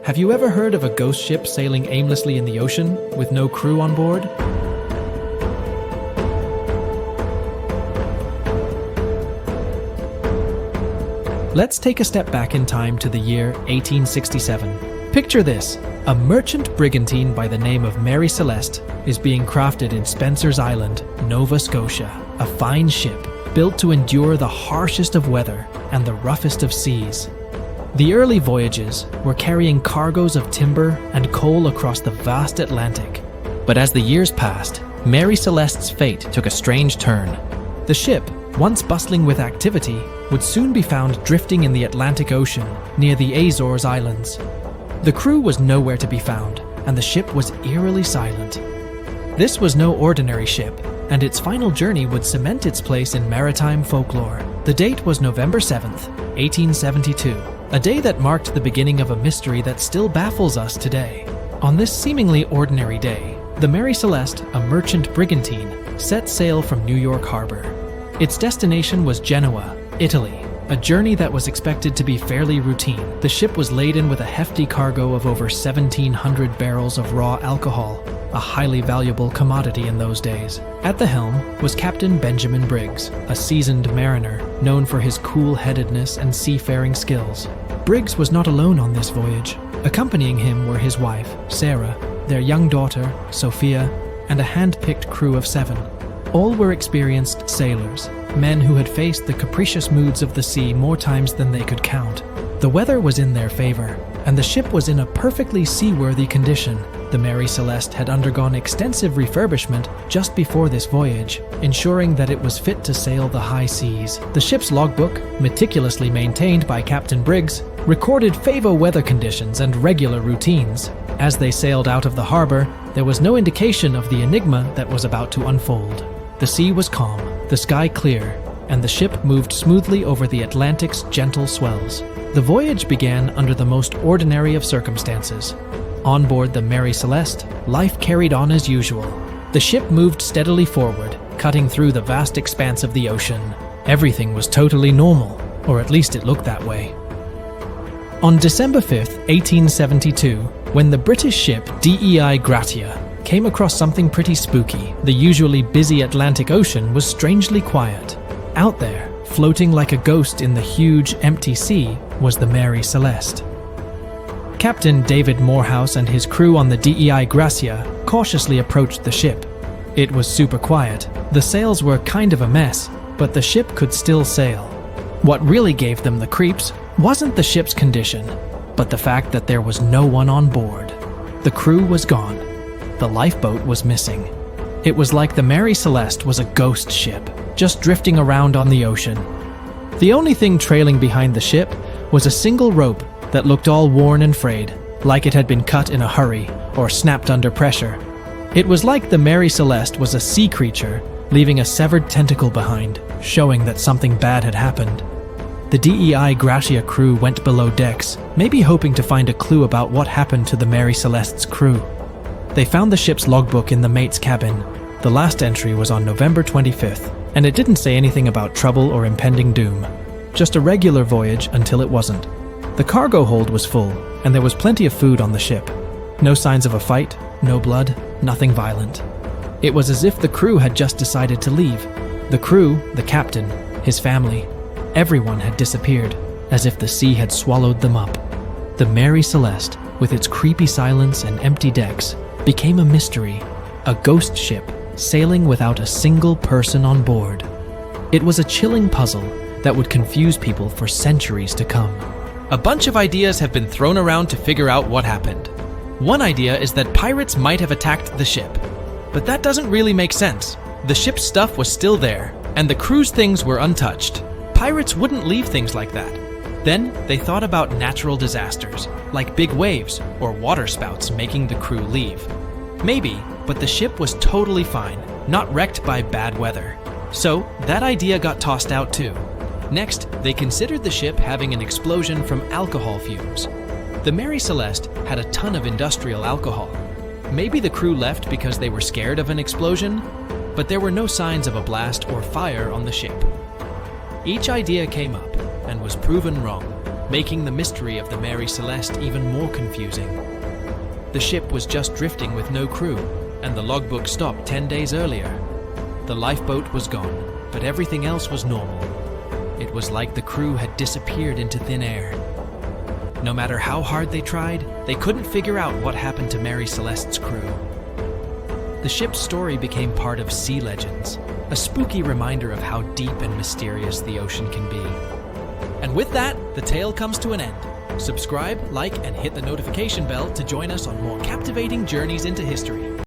Have you ever heard of a ghost ship sailing aimlessly in the ocean with no crew on board? Let's take a step back in time to the year 1867. Picture this. A merchant brigantine by the name of Mary Celeste is being crafted in Spencer's Island, Nova Scotia. A fine ship built to endure the harshest of weather and the roughest of seas. The early voyages were carrying cargoes of timber and coal across the vast Atlantic. But as the years passed, Mary Celeste's fate took a strange turn. The ship, once bustling with activity, would soon be found drifting in the Atlantic Ocean near the Azores Islands. The crew was nowhere to be found, and the ship was eerily silent. This was no ordinary ship, and its final journey would cement its place in maritime folklore. The date was November 7th, 1872, a day that marked the beginning of a mystery that still baffles us today. On this seemingly ordinary day, the Mary Celeste, a merchant brigantine, set sail from New York Harbor. Its destination was Genoa, Italy, a journey that was expected to be fairly routine. The ship was laden with a hefty cargo of over 1,700 barrels of raw alcohol, a highly valuable commodity in those days. At the helm was Captain Benjamin Briggs, a seasoned mariner known for his cool-headedness and seafaring skills. Briggs was not alone on this voyage. Accompanying him were his wife, Sarah, their young daughter, Sophia, and a hand-picked crew of 7. All were experienced sailors, men who had faced the capricious moods of the sea more times than they could count. The weather was in their favor, and the ship was in a perfectly seaworthy condition. The Mary Celeste had undergone extensive refurbishment just before this voyage, ensuring that it was fit to sail the high seas. The ship's logbook, meticulously maintained by Captain Briggs, recorded favorable weather conditions and regular routines. As they sailed out of the harbor, there was no indication of the enigma that was about to unfold. The sea was calm, the sky clear, and the ship moved smoothly over the Atlantic's gentle swells. The voyage began under the most ordinary of circumstances. On board the Mary Celeste, life carried on as usual. The ship moved steadily forward, cutting through the vast expanse of the ocean. Everything was totally normal, or at least it looked that way. On December 5th, 1872, when the British ship DEI Gratia came across something pretty spooky, the usually busy Atlantic Ocean was strangely quiet. Out there, floating like a ghost in the huge, empty sea, was the Mary Celeste. Captain David Morehouse and his crew on the DEI Gracia cautiously approached the ship. It was super quiet. The sails were kind of a mess, but the ship could still sail. What really gave them the creeps wasn't the ship's condition, but the fact that there was no one on board. The crew was gone. The lifeboat was missing. It was like the Mary Celeste was a ghost ship, just drifting around on the ocean. The only thing trailing behind the ship was a single rope that looked all worn and frayed, like it had been cut in a hurry or snapped under pressure. It was like the Mary Celeste was a sea creature, leaving a severed tentacle behind, showing that something bad had happened. The DEI Gratia crew went below decks, maybe hoping to find a clue about what happened to the Mary Celeste's crew. They found the ship's logbook in the mate's cabin. The last entry was on November 25th, and it didn't say anything about trouble or impending doom. Just a regular voyage until it wasn't. The cargo hold was full, and there was plenty of food on the ship. No signs of a fight, no blood, nothing violent. It was as if the crew had just decided to leave. The crew, the captain, his family, everyone had disappeared, as if the sea had swallowed them up. The Mary Celeste, with its creepy silence and empty decks, became a mystery, a ghost ship sailing without a single person on board. It was a chilling puzzle that would confuse people for centuries to come. A bunch of ideas have been thrown around to figure out what happened. One idea is that pirates might have attacked the ship, but that doesn't really make sense. The ship's stuff was still there, and the crew's things were untouched. Pirates wouldn't leave things like that. Then they thought about natural disasters, like big waves or waterspouts making the crew leave. Maybe, but the ship was totally fine, not wrecked by bad weather. So that idea got tossed out too. Next, they considered the ship having an explosion from alcohol fumes. The Mary Celeste had a ton of industrial alcohol. Maybe the crew left because they were scared of an explosion, but there were no signs of a blast or fire on the ship. Each idea came up and was proven wrong. making the mystery of the Mary Celeste even more confusing. The ship was just drifting with no crew, and the logbook stopped 10 days earlier. The lifeboat was gone, but everything else was normal. It was like the crew had disappeared into thin air. No matter how hard they tried, they couldn't figure out what happened to Mary Celeste's crew. The ship's story became part of sea legends, a spooky reminder of how deep and mysterious the ocean can be. And with that, the tale comes to an end. Subscribe, like, and hit the notification bell to join us on more captivating journeys into history.